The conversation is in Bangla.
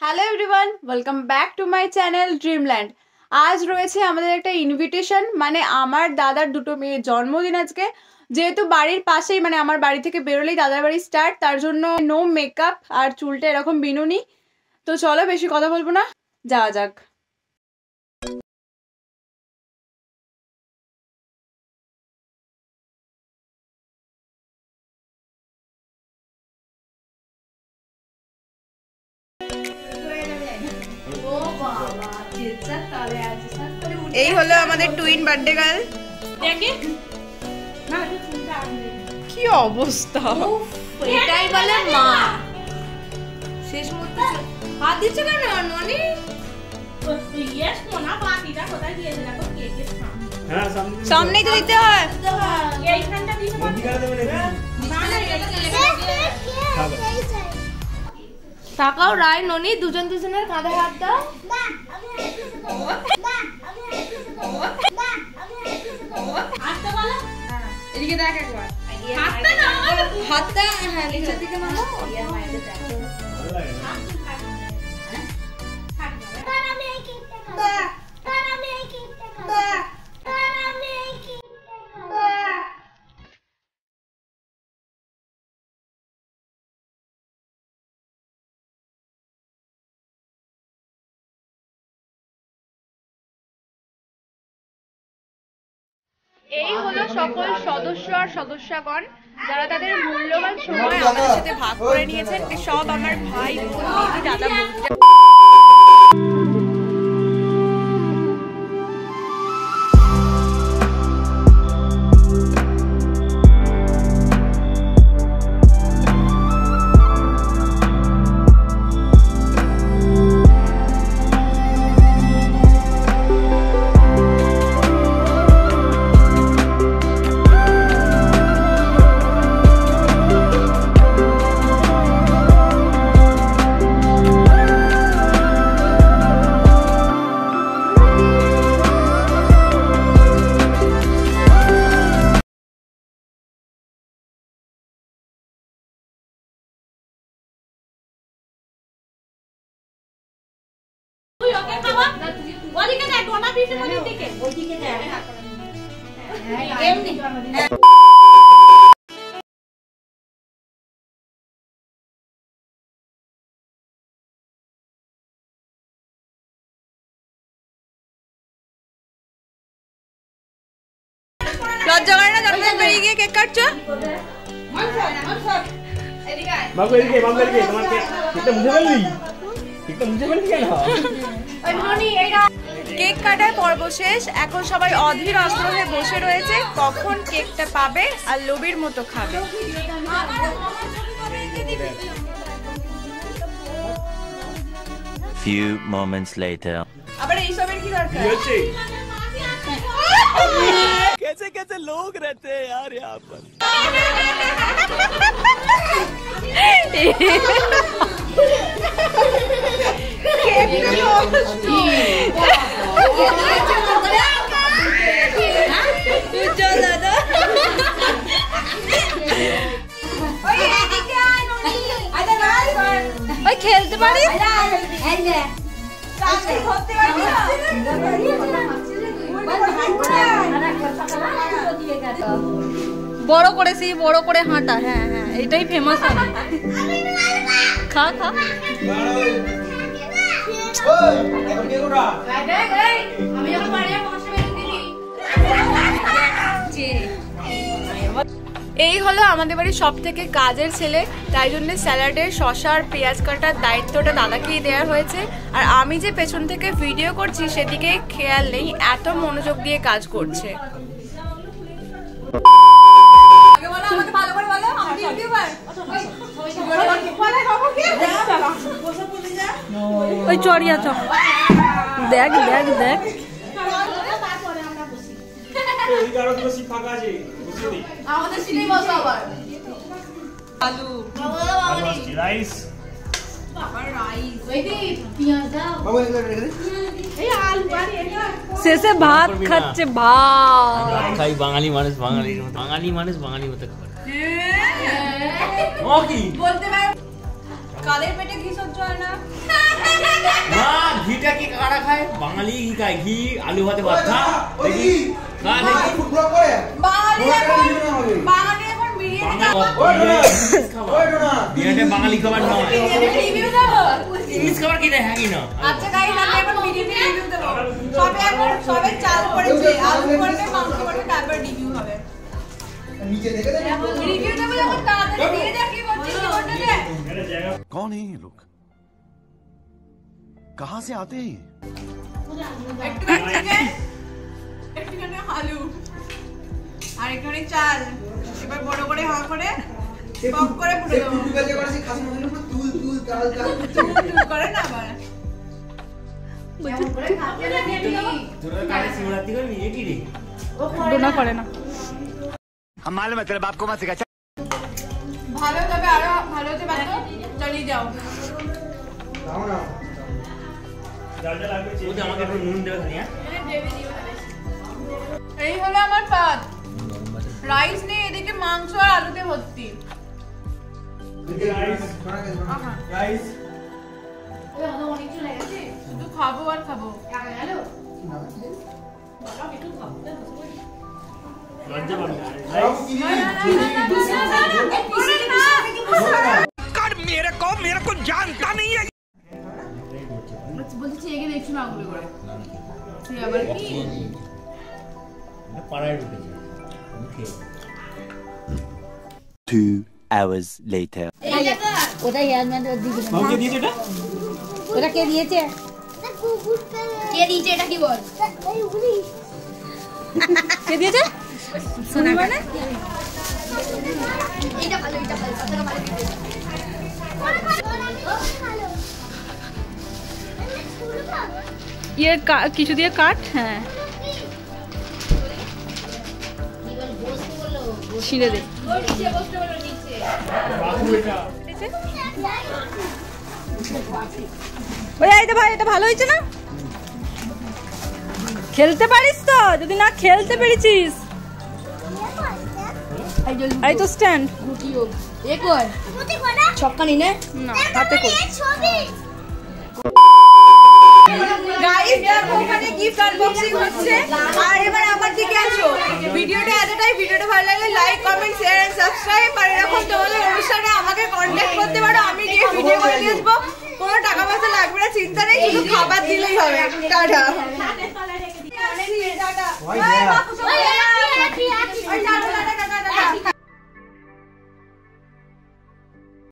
Hello everyone, welcome back to my channel Dreamland. আজ রয়েছে আমাদের একটা ইনভিটেশন, মানে আমার দাদার দুটো মেয়ের জন্মদিন আজকে। যেহেতু বাড়ির পাশেই, মানে আমার বাড়ি থেকে বেরোলেই দাদার বাড়ি স্টার্ট, তার জন্য নো মেকআপ আর চুলটা এরকম বিনুনি। তো চলো বেশি কথা বলবো না, যাওয়া যাক। এই হলো আমাদের টুইন বার্থডে গার্ল। কি অবস্থা, এটাই বলে মা। শেষ মুহূর্তে হাত দিচ্ছে কেন ননি? ইয়েস মোনা বাকিটা কোথায় দিয়ে দিলা? তো কেকের সামনে। হ্যাঁ সামনেই তো দিতে হয়। এইখানটা দিতে হবে। না না এটা চলে গেছে। তাকাও রাই ননি, দুজন দুজনের কাঁধে হাত দাও। মা আমি হাতটা বলো। এদিকে দেখ একবার। হাতটা না, হাতটা হ্যাঁ নিচের দিকে মারো। ইয়ার মাইতে দেখ। এই হলো সকল সদস্য আর সদস্যগণ, যারা তাদের মূল্যবান সময় আমাদের সাথে ভাগ করে নিয়েছেন। সব আমার ভাই বোন দিদি দাদা বৌদি। ওদিকে দেখ, ডোনা পিছনের দিকে। ওদিকে দেখ। এমনি। লজ্জা করে না জন্মদিন বেরিয়ে গিয়ে কেক কাটছো? বাবু এদিকে তোমার কেকটা মুছে ফেললি? কেকটা মুছে ফেললি কেন? কেক কাটার পর্ব শেষ, এখন সবাই অধীর আগ্রহে বসে রয়েছে কখন কেকটা পাবে আর লোভীর মতো খাবে। Few moments later. আবার এইসবের কি দরকার? कैसे कैसे लोग रहते हैं यार यहाँ पर। খেলতে পারি বড় করেছি, বড় করে হাঁটা। হ্যাঁ হ্যাঁ এটাই ফেমাস। খা খা। এই হলো আমাদের বাড়ির সব থেকে কাজের ছেলে, তাই জন্য স্যালাডের শসা আর পেঁয়াজ কাটার দায়িত্বটা দাদাকেই দেওয়া হয়েছে। আর আমি যে পেছন থেকে ভিডিও করছি সেদিকে খেয়াল নেই, এত মনোযোগ দিয়ে কাজ করছে। ওই চড়িয়া চ দেখ দেখ দেখ। আমাদের সিনেই বসো আবার। আলু রাইস, আবার রাইস। ওইদি পেঁয়াজ দাও। বাবা এগুলো রেখে দে। এই আলু বাড়ি এটা শেষে ভাত খাচ্ছে। ভাত খাই বাঙালি মানুষ, বাঙালি মানুষ বাঙালি মতো খায়। ও কি বলতে পারে, কালের পেটে ঘি সহ্য হয় না। কারা খায়? বাঙালি কি খায়? ঘি, আলু ভাতে ভাত খা। দেখি খা দেখি। বাঙালি এখন বিরিয়ানি বিরিয়ানি বাঙালি খাবার নয়। রিভিউ দেবো। ইংলিশ খাবার কি দেয়? হ্যাঁ কি না? আচ্ছা গাইস, আমি এখন বিরিয়ানি রিভিউ দেবো। সবে চাল পড়েছে, আলু পড়বে, মাংস পড়বে, তারপর রিভিউ হবে। नीचे देखे थे रिव्यू देबो যখন তাড়াতাড়ি দিয়ে যা কি করছিস কি করতে দে कौन है ये लोग कहां से आते हैं একটুখানি আলু আর একটুখানি চাল এবার বড় করে হাঁ করে পপ করে পুরো দেবো টুকটুকে করেছি খাসি মনে পুরো তুল তাল করে না আবার করে খাতে লাগে তোরা কারে শিবরাত্রি করবি? এ কি রে? ডোনা করে না हम मालूम है तेरे बाप को मत सिखा ভালো তবে আরো ভালো হতে পারতো চালিয়ে যাও দাও না ডালটা লাগবে চেয়ে ওটা আমাকে একটু নুন দেবে খালি হ্যাঁ এই হলো আমার ভাত রাইস নেই এদিকে মাংস আর আলুতে ভর্তি রাইস অনেক চলে গেছে শুধু খাবো আর খাবো গেল লজ্জা পাবি मेरे को जानता नहीं है বলছি এখানে একটু না গুলো করে তুই আবার কি না পাড়ায় ঢুকেছে মুখে 2 hours later ওটা ইয়ারম্যান ওর দিকে মাকে দিয়েছে এটা ওটা কে দিয়েছে কে দিয়েছে এটা কি বল কে দিয়েছে শোনা মানে এটা ভালো কথাটা ভালো ये কিছু দিয়ে কাট হ্যাঁ ছিঁড়ে দে ওই আইতে ভাই এটা ভালো হয়েছে না খেলতে পারিস তো যদি না খেলতে পেরেছিস এই তো স্ট্যান্ড এ কর ছক্কানি না হাতে কর গাইস দেখো ওখানে গিফট আনবক্সিং হচ্ছে আর এবার আমার দিকে আসো ভিডিওটা এতটাই ভিডিওটা ভালো লাগলে like comment share and subscribe আর এরকম তোমাদের অনুষ্ঠানে আমাকে কন্টাক্ট করতে পারো আমি গিয়ে ভিডিও করে দিয়ে আসবো কোনো টাকা পয়সা লাগবে না চিন্তা নেই শুধু খাবার দিলেই হবে টাটা টাটা